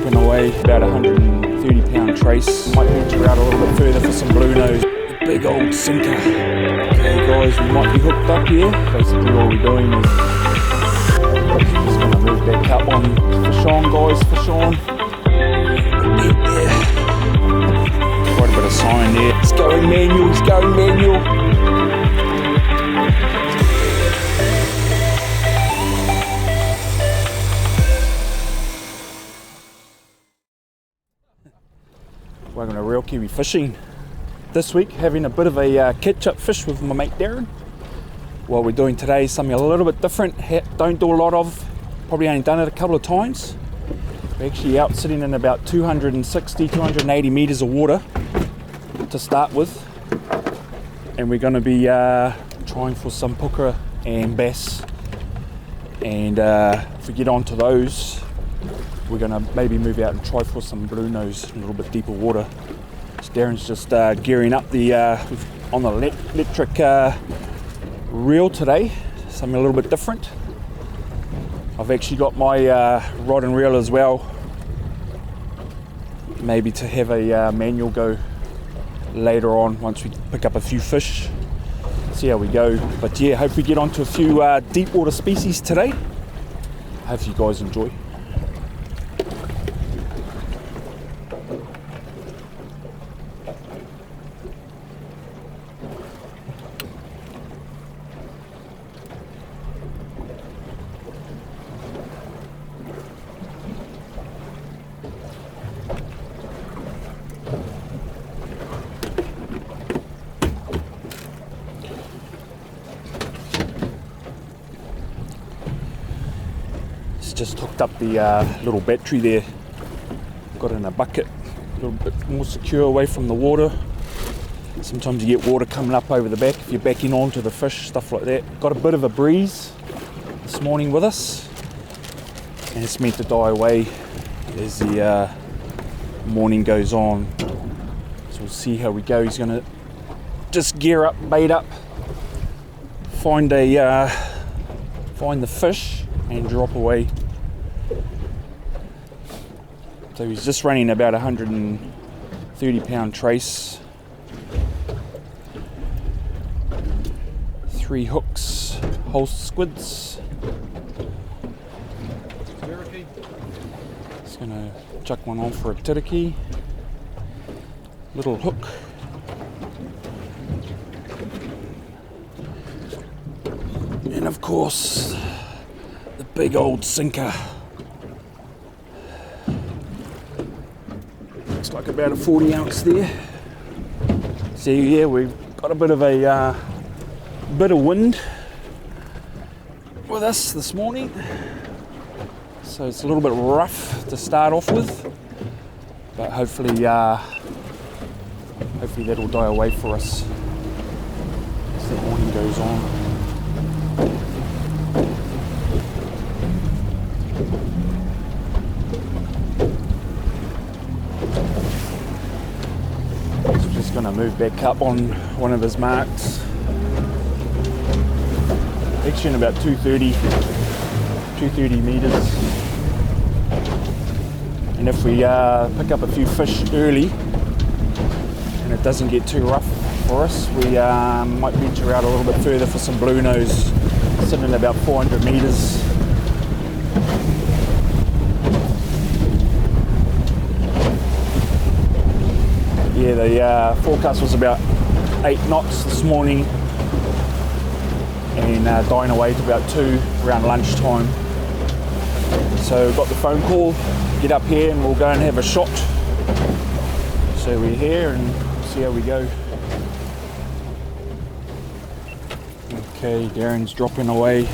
dropping away, about 130 pound trace. Might venture out a little bit further for some Bluenose. The big old sinker. Okay guys, we might be hooked up here. Basically all we're doing is just going to move that cup on. Fish on guys, fish on. Quite a bit of sign there. It's going manual, it's going manual. Welcome to Real Kiwi Fishing. This week having a bit of a catch-up fish with my mate Darren. What we're doing today is something a little bit different. Don't do a lot of, probably only done it a couple of times. We're actually out sitting in about 260, 280 metres of water to start with. And we're going to be trying for some puka and bass. And if we get onto those, we're going to maybe move out and try for some Bluenose in a little bit deeper water. So Darren's just gearing up the on the electric reel today, something a little bit different. I've actually got my rod and reel as well, maybe to have a manual go later on once we pick up a few fish. See how we go. But yeah, hope we get onto a few deep water species today. Hope you guys enjoy. Just hooked up the little battery there, got it in a bucket, a little bit more secure away from the water. Sometimes you get water coming up over the back if you're backing onto the fish, stuff like that. Got a bit of a breeze this morning with us, and it's meant to die away as the morning goes on. So we'll see how we go. He's going to just gear up, bait up, find the fish and drop away. So he's just running about 130 pound trace. 3 hooks, whole squids. Just gonna chuck one on for a tiriki. Little hook. And of course, the big old sinker. Looks like about a 40 ounce there. So yeah, we've got a bit of wind with us this morning. So it's a little bit rough to start off with, but hopefully that'll die away for us as the morning goes on. Going to move back up on one of his marks. Actually in about 230 metres. And if we pick up a few fish early and it doesn't get too rough for us, we might venture out a little bit further for some Bluenose, sitting at about 400 metres. Yeah, the forecast was about 8 knots this morning and dying away to about 2 around lunchtime. So got the phone call, get up here and we'll go and have a shot. So we're here and see how we go. Okay, Darren's dropping away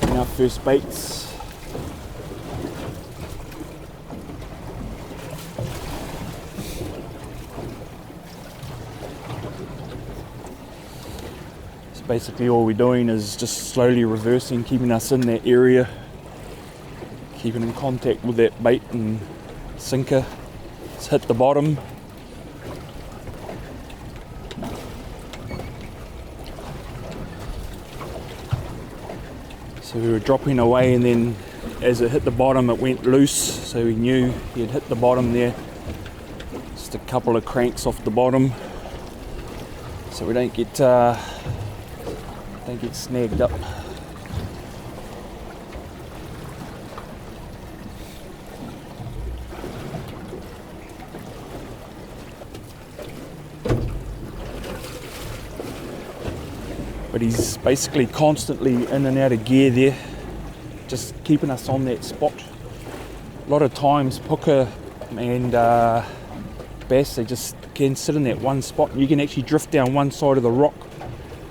in our first baits. Basically all we're doing is just slowly reversing, keeping us in that area, keeping in contact with that bait and sinker. It's hit the bottom. So we were dropping away and then as it hit the bottom it went loose, so we knew he had hit the bottom there. Just a couple of cranks off the bottom so we don't get snagged up. But he's basically constantly in and out of gear there, just keeping us on that spot. A lot of times Puka and bass, they just can sit in that one spot. You can actually drift down one side of the rock.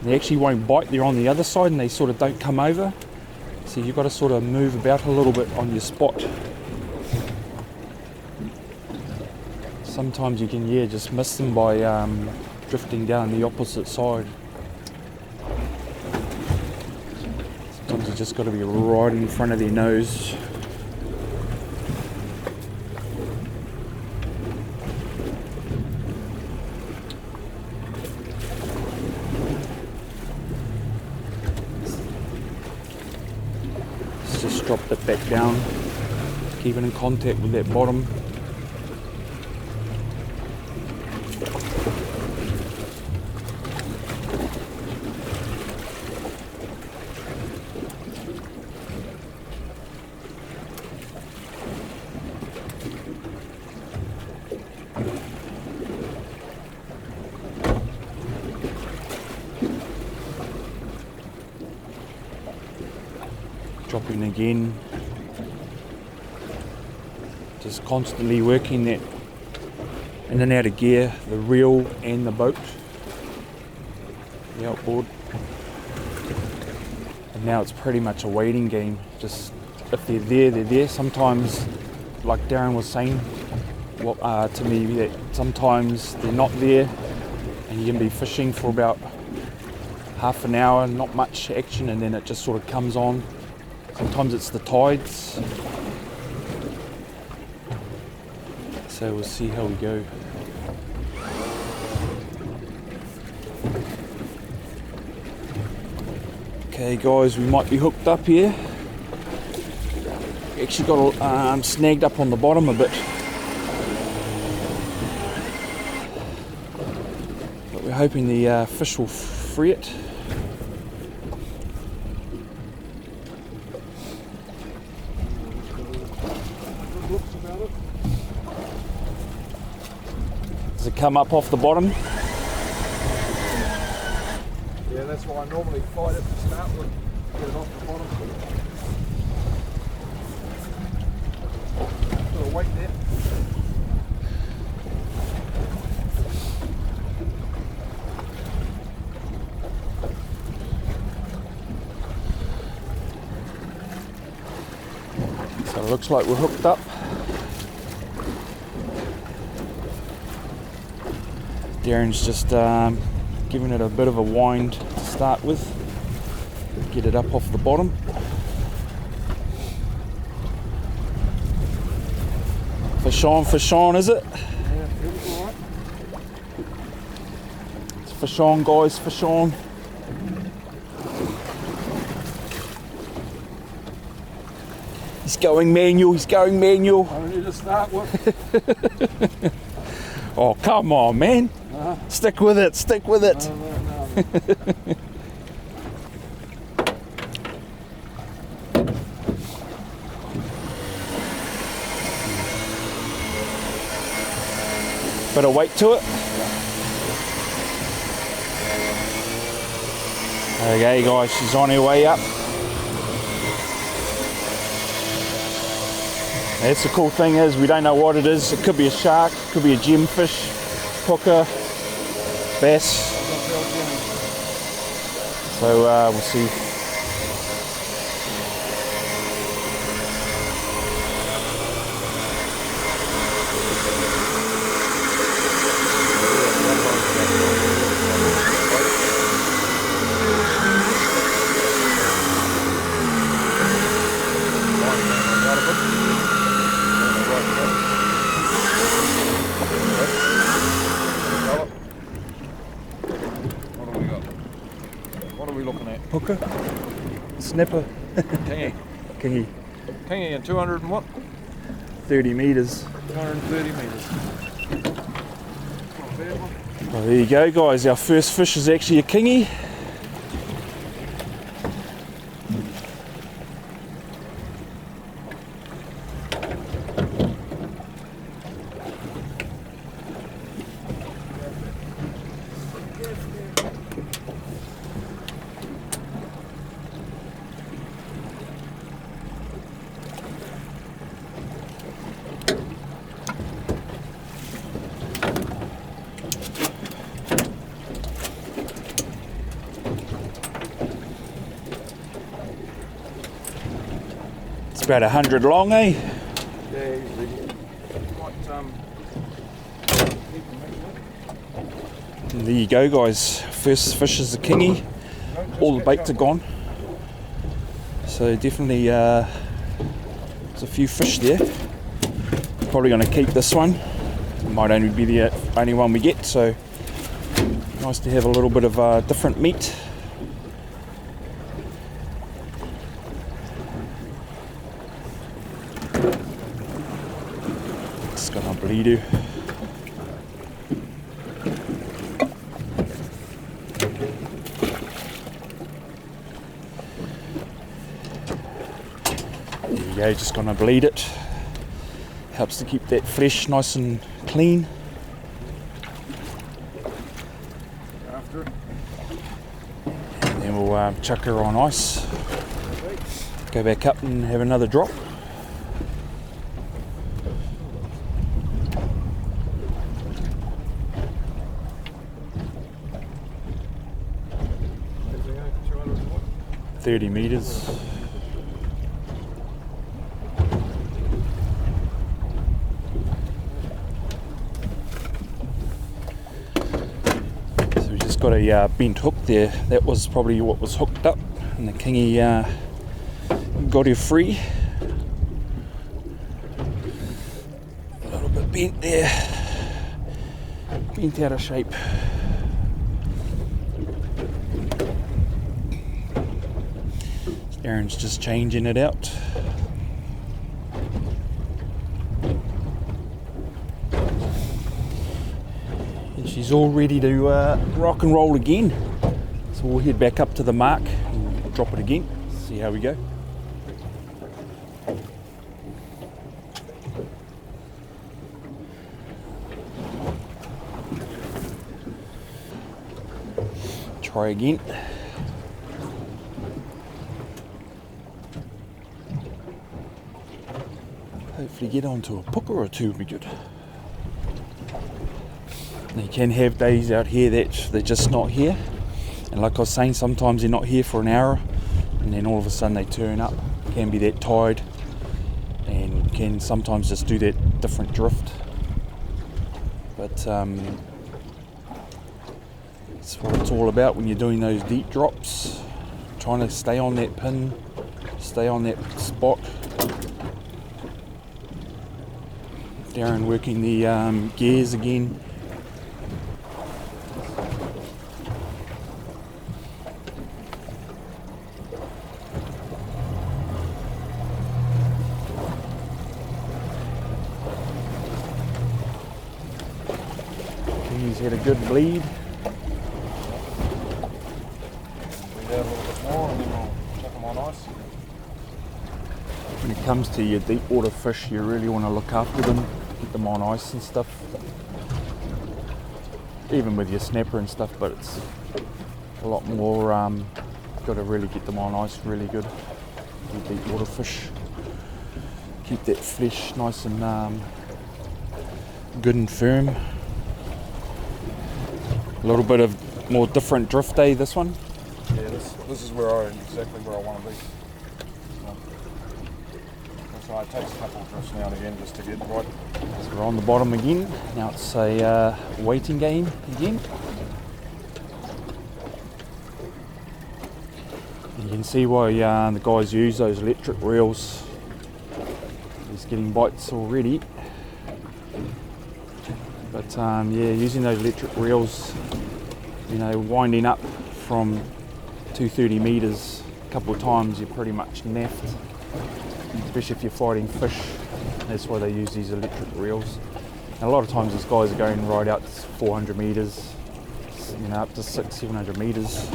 They actually won't bite, they're on the other side and they sort of don't come over. So you've got to sort of move about a little bit on your spot. Sometimes you can, just miss them by drifting down the opposite side. Sometimes you just got to be right in front of their nose. Let's just drop that back down, keep it in contact with that bottom. Dropping again, just constantly working that in and out of gear, the reel and the boat, the outboard. And now it's pretty much a waiting game. Just if they're there, they're there. Sometimes, like Darren was saying to me, that sometimes they're not there and you can be fishing for about half an hour, not much action, and then it just sort of comes on. Sometimes it's the tides, so we'll see how we go. Okay guys, we might be hooked up here. Actually got snagged up on the bottom a bit, but we're hoping the fish will free it. Does it come up off the bottom? Yeah, that's why I normally fight it to start with, get it off the bottom. Put a weight there. So it looks like we're hooked up. Darren's just giving it a bit of a wind to start with, get it up off the bottom. Fish on, is it? Yeah, feels alright. It's fish on, guys, fish on. He's going manual. Only to start with. Oh, come on, man. Stick with it. No. Bit of weight to it. Okay, guys, she's on her way up. That's the cool thing is we don't know what it is. It could be a shark, could be a gemfish, puka, bass. So we'll see. What are we looking at? Puka, snapper, Kingy. kingy. Kingy and 200 and what? 30 metres. 230 metres. Well, there you go, guys. Our first fish is actually a kingy. It's about 100 long, eh? Yeah, easily. And there you go, guys. First fish is a kingy. All the baits are gone. So definitely there's a few fish there. Probably going to keep this one. Might only be the only one we get, so nice to have a little bit of different meat. It's got a bleeder. There you go, just gonna bleed it. Helps to keep that flesh nice and clean. After it. And then we'll chuck her on ice. Go back up and have another drop. Everything over 200 and what? 30 metres. So we just got a bent hook there. That was probably what was hooked up, and the kingy got her free. A little bit bent there, bent out of shape. Darren's just changing it out. And she's all ready to rock and roll again. So we'll head back up to the mark and drop it again. See how we go. Try again. Hopefully get onto a puka or two would be good. Now you can have days out here that they're just not here. And like I was saying, sometimes they're not here for an hour and then all of a sudden they turn up. Can be that tide and can sometimes just do that different drift. But it's what it's all about when you're doing those deep drops. Trying to stay on that pin, stay on that spot. Darren working the gears again. He's had a good bleed. Bleed out a little bit more and then we'll chuck them on ice. When it comes to your deep water fish, you really want to look after them, get them on ice and stuff. Even with your snapper and stuff, but it's a lot more, you've got to really get them on ice really good. Your deep water fish. Keep that flesh nice and good and firm. A little bit of more different drift day, this one. Yeah, this is exactly where I want to be. So it takes a couple of drifts now and again just to get right. So we're on the bottom again. Now it's a waiting game again. You can see why the guys use those electric reels. He's getting bites already. But yeah, using those electric reels, you know, winding up from 230 metres a couple of times, you're pretty much naffed. especially if you're fighting fish. That's why they use these electric reels. And a lot of times these guys are going right out to 400 meters, you know, up to 600-700 meters.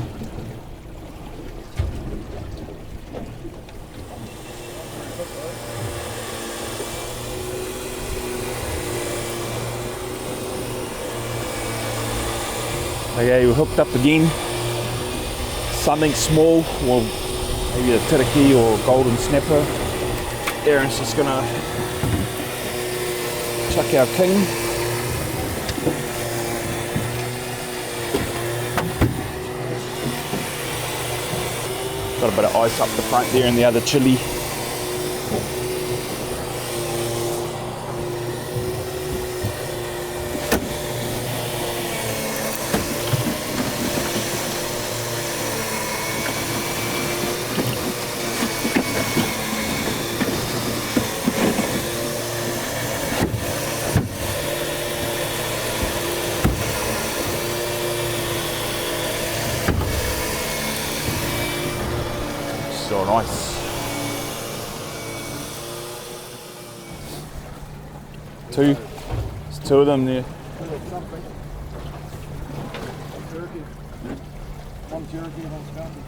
Okay, we're hooked up again. Something small, well, maybe a tiriki or a golden snapper. Darren's just gonna chuck our king. Got a bit of ice up the front there in the other chili. So nice. Two. There's two of them there. Turkey. One turkey, one scampi.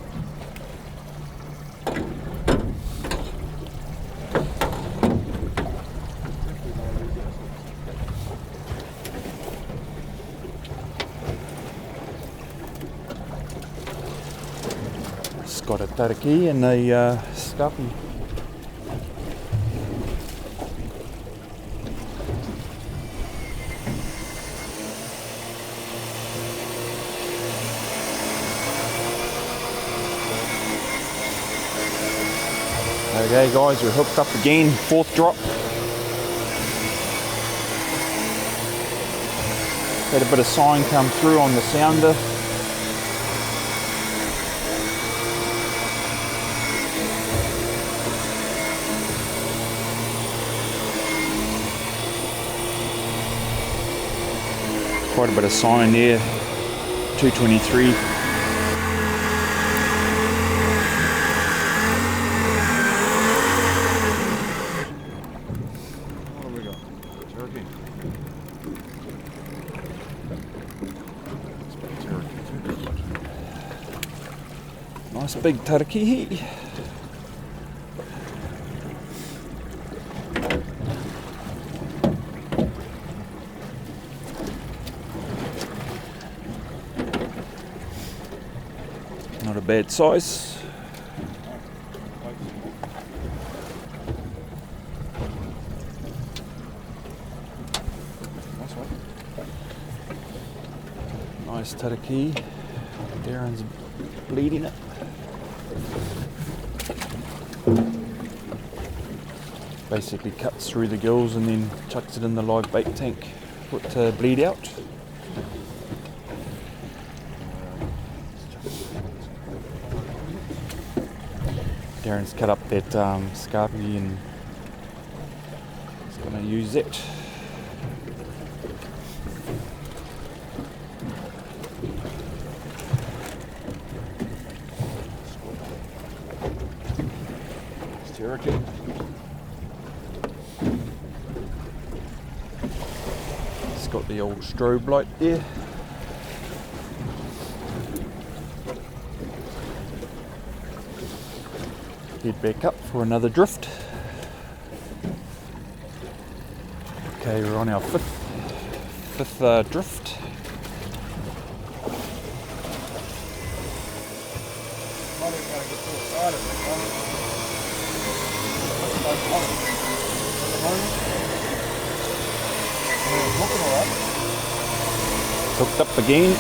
It's got a tariki and a scampi. Okay guys, we're hooked up again, fourth drop. Had a bit of sign come through on the sounder. Quite a bit of sign there, 223. Nice big tariki. Not a bad size. Nice tariki. Darren's bleeding it. Basically cuts through the gills and then chucks it in the live bait tank for it to bleed out. Darren's cut up that scarpy and he's going to use that. Cherokee. It's got the old strobe light there. Head back up for another drift. Okay, we're on our fifth drift. Hooked up again.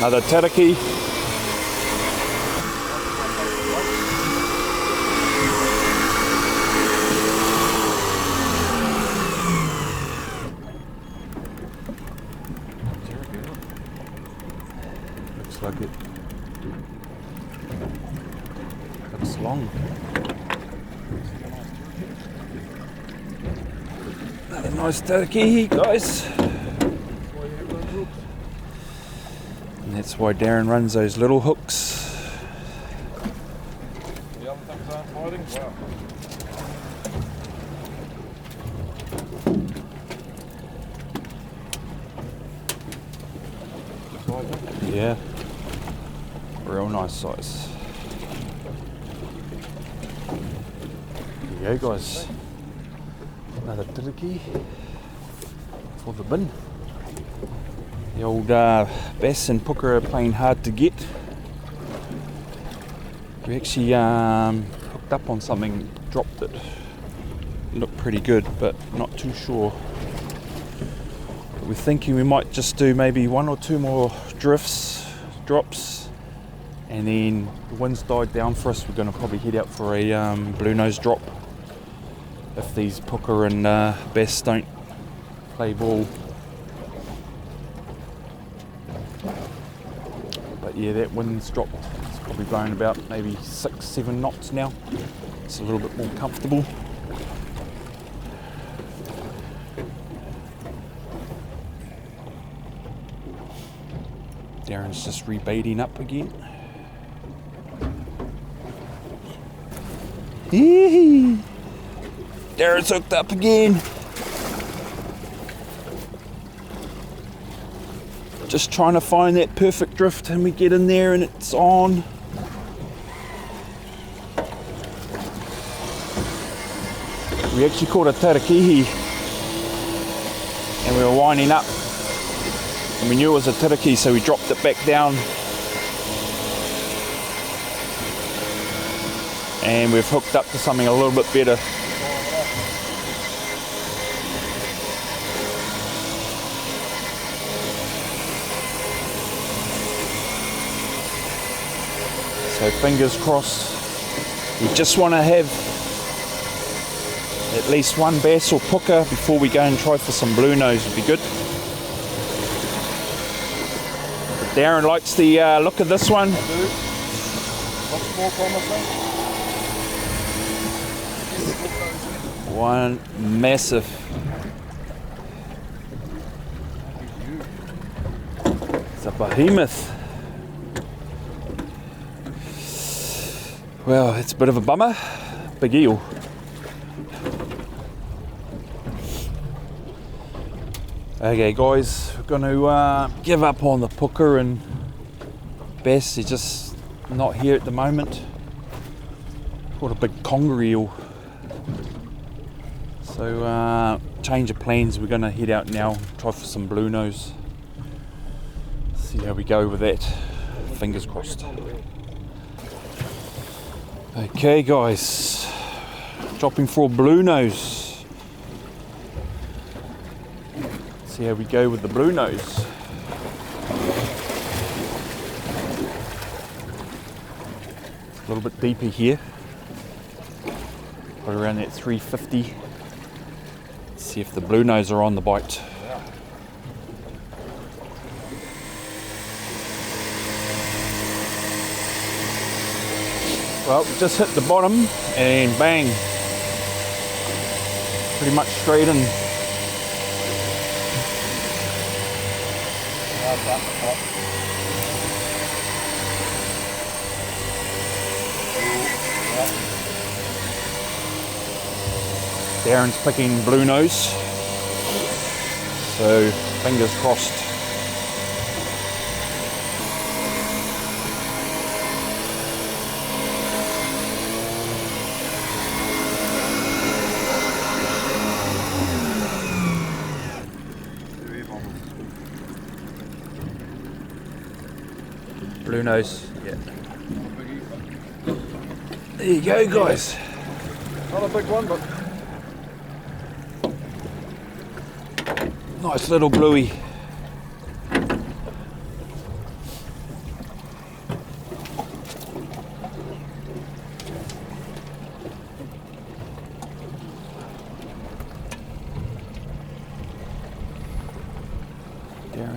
Another teriki. Looks like it. Looks long. Another nice teriki, guys. And that's why Darren runs those little hooks. The other things aren't biting? Wow. Yeah, real nice size. There you go, guys. Another teriki for the bin. The old bass and puka are playing hard to get. We actually hooked up on something, dropped it. Looked pretty good, but not too sure. But we're thinking we might just do maybe 1 or 2 more drops, and then the wind's died down for us. We're going to probably head out for a Bluenose drop if these puka and bass don't play ball. But yeah, that wind's dropped. It's probably blowing about maybe 6-7 knots now. It's a little bit more comfortable. Darren's just rebaiting up again. Yee-hee. Darren's hooked up again. Just trying to find that perfect drift, and we get in there and it's on. We actually caught a tarakihi and we were winding up and we knew it was a teriki, so we dropped it back down. And we've hooked up to something a little bit better. So fingers crossed. We just want to have at least one bass or puka before we go and try for some Bluenose. Would be good. But Darren likes the look of this one. What's more promising? One massive. It's a behemoth. Well, it's a bit of a bummer. Big eel. Okay guys, we're going to give up on the puka and bass. They're just not here at the moment. What a big conger eel. So change of plans, we're going to head out now, try for some Bluenose. See how we go with that. Fingers crossed. Okay guys, dropping for Bluenose. See how we go with the Bluenose. A little bit deeper here. Probably around that 350. See if the Bluenose are on the bite. Well, we just hit the bottom and bang, pretty much straight in. Darren's picking Bluenose, so fingers crossed. Bluenose, yeah. There you go, guys. Not a big one, but nice little bluey.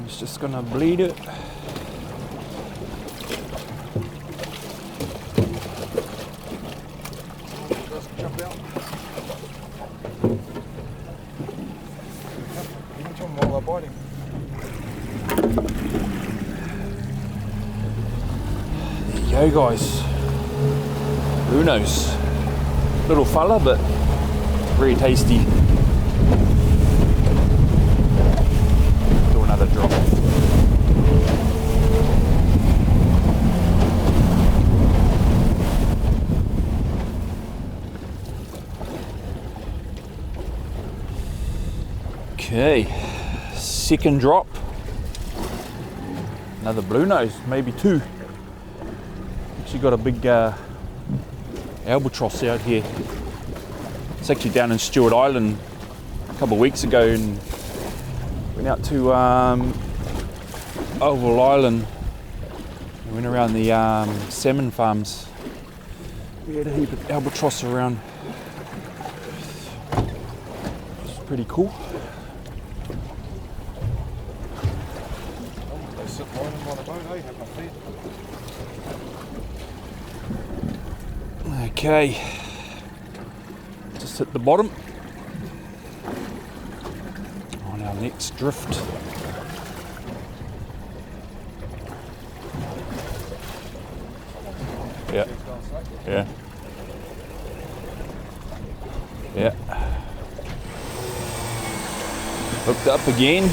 It's just gonna bleed it. Jump out. Give them to them while they're biting. There you go, guys. Bluenose. Little fella, but very tasty. Do another drop. Okay, second drop. Another Bluenose, maybe two. Actually got a big albatross out here. It's actually down in Stewart Island a couple of weeks ago, and went out to Oval Island. We went around the salmon farms. We had a heap of albatross around. It's pretty cool. They sit lining on a boat, eh? Have a feed. Okay, just hit the bottom on our next drift. Yeah, yeah, yeah. Hooked up again.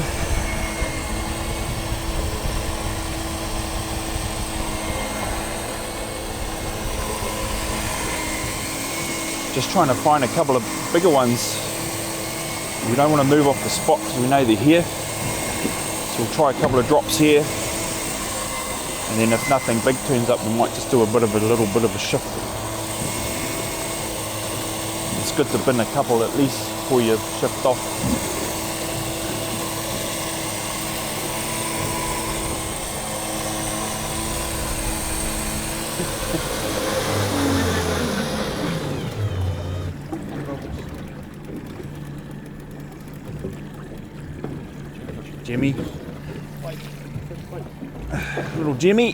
Just trying to find a couple of bigger ones. We don't want to move off the spot because we know they're here. So we'll try a couple of drops here. And then if nothing big turns up, we might just do a little bit of a shift. It's good to bin a couple at least before you shift off. Jimmy. Little Jimmy.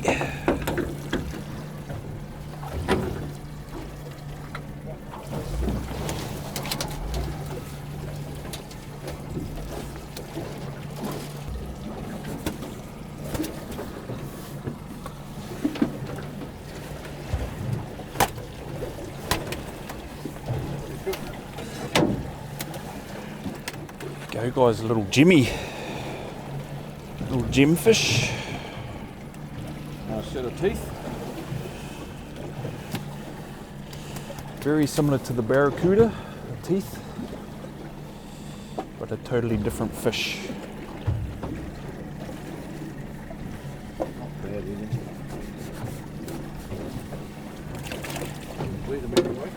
Go guys, little Jimmy. Little gemfish. Nice set of teeth. Very similar to the barracuda, the teeth, but a totally different fish. Not bad, is it? Bleed them anyway.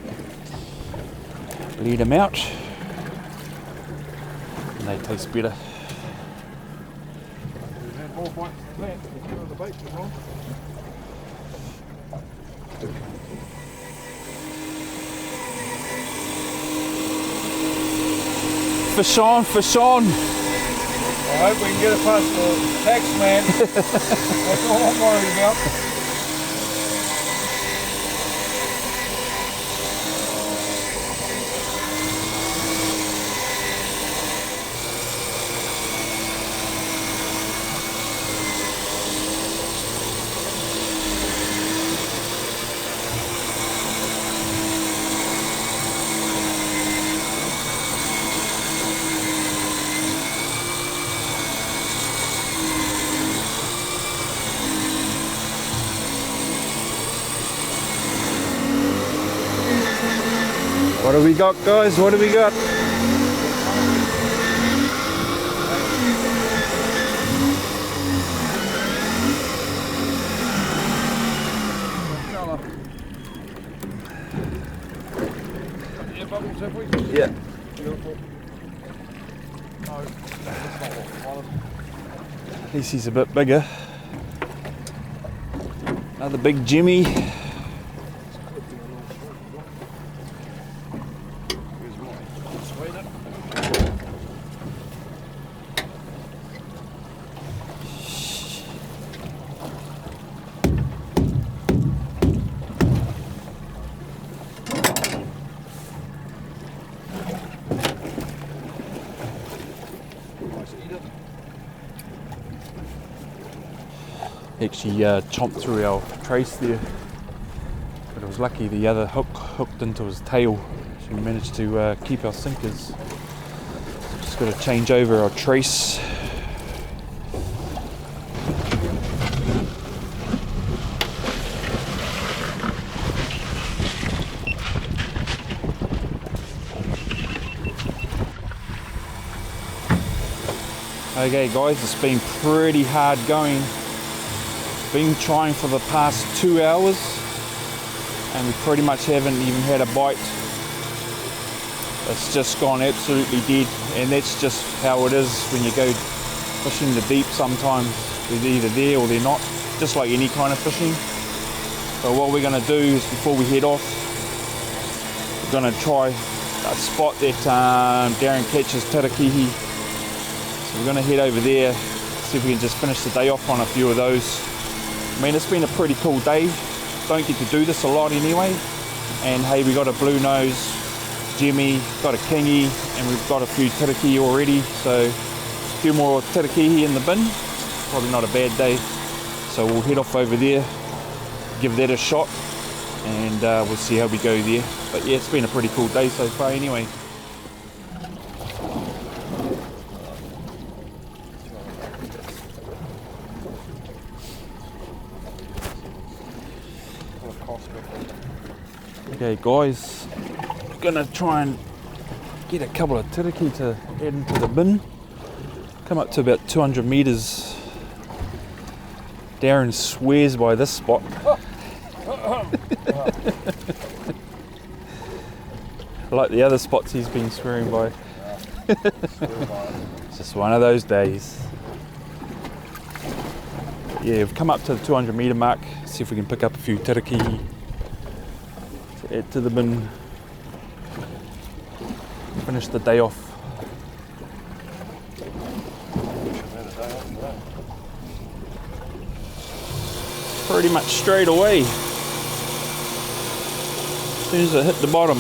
Lead them out, and they taste better. We've had more bites than that. We're on the bait as well. Fish on, fish on. I hope we can get it past the tax man. That's all I'm worried about. What do we got, guys? What do we got? Yeah, bubbles, have we? Yeah. Beautiful. No, that's not what we wanted. At least he's a bit bigger. Another big Jimmy. actually chomped through our trace there, but it was lucky the other hook hooked into his tail, so we managed to keep our sinkers. So just got to change over our trace. Okay guys, it's been pretty hard going. Been trying for the past 2 hours and we pretty much haven't even had a bite. It's just gone absolutely dead, and that's just how it is when you go fishing the deep. Sometimes they're either there or they're not, just like any kind of fishing. So what we're going to do is, before we head off, we're going to try a spot that Darren catches tarakihi. So we're going to head over there, see if we can just finish the day off on a few of those. I mean, it's been a pretty cool day. Don't get to do this a lot anyway. And hey, we got a Bluenose, Jimmy, got a KIWI, and we've got a few tarakihi already. So a few more tarakihi in the bin. Probably not a bad day. So we'll head off over there, give that a shot, and we'll see how we go there. But yeah, it's been a pretty cool day so far anyway. Okay guys, gonna try and get a couple of tarakihi to add into the bin. Come up to about 200 meters. Darren swears by this spot. Like the other spots he's been swearing by. It's just one of those days. Yeah, we've come up to the 200 meter mark. See if we can pick up a few tarakihi to add to the bin. Finish the day off. Pretty much straight away. As soon as I hit the bottom.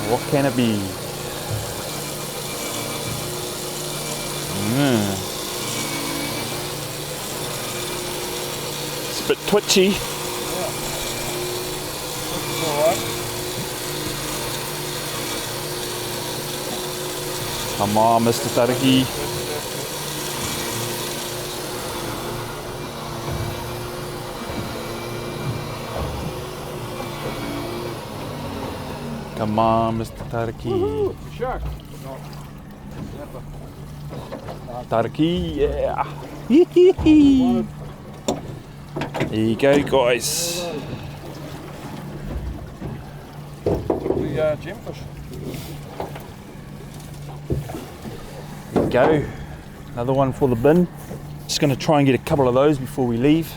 What can it be? It's a bit twitchy. Come on, Mr. Tarakihi. Come on, Mr. Tarakihi. Shark. Tarakihi, yeah. There you go, guys. The gemfish. There you go. Another one for the bin. Just going to try and get a couple of those before we leave.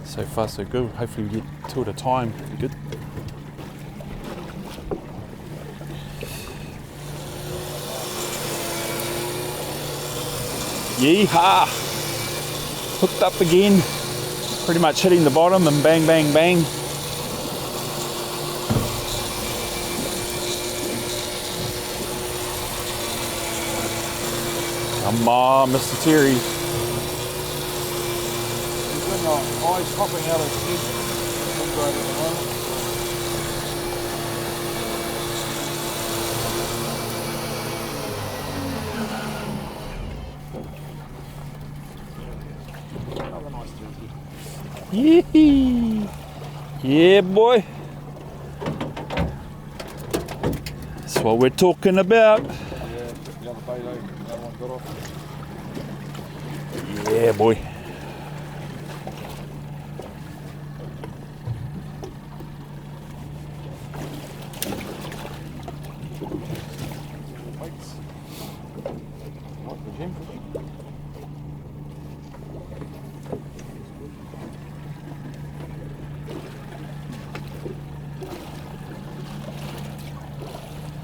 So far so good. Hopefully we get two at a time. Be good. Yeehaw! Hooked up again. Pretty much hitting the bottom and bang, bang, bang. Come on, Mr. Terry. He's got the eyes popping out of his head. Right at the moment. Another nice turkey. Yee-hee. Yeah, boy. That's what we're talking about. Yeah, the other bait, that one got off. Yeah, boy. Pics. Like the gemfish.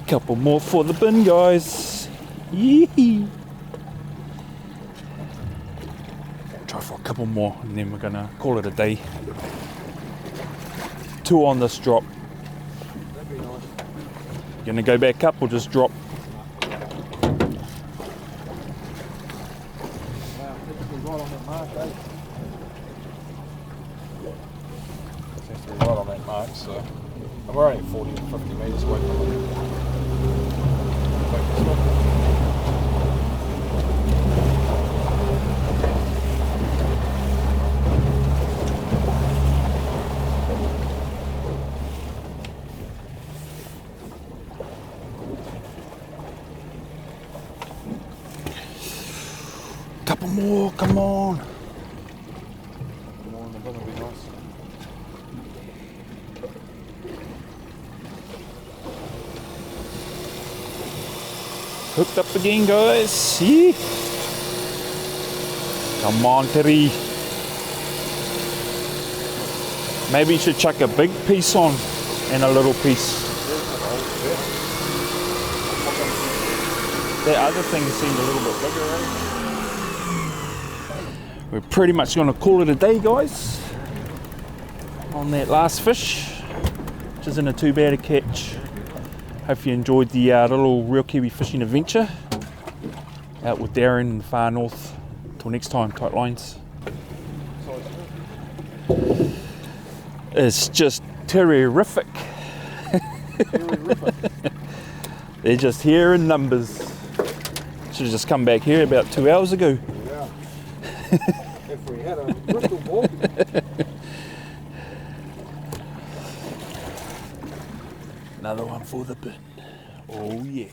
Couple more for the bin, guys. Yee. Try for a couple more and then we're gonna call it a day. 2 on this drop. That'd be nice. Gonna go back up or just drop? Wow, seems to be right on that mark, eh? Seems to be right on that mark, so I'm only 40 to 50 metres away from it. Take this one. Couple more, come on. Come on, that'll be nice. Hooked up again, guys. Yeah. Come on, Terry. Maybe you should chuck a big piece on and a little piece. That other thing seemed a little bit bigger, eh? We're pretty much going to call it a day, guys, on that last fish, which isn't a too bad a catch. Hope you enjoyed the little real Kiwi fishing adventure out with Darren in the far north. Till next time, tight lines. It's just terrific. They're just here in numbers. Should have just come back here about 2 hours ago. Yeah. If we had a crystal ball. Another one for the bin. Oh yeah.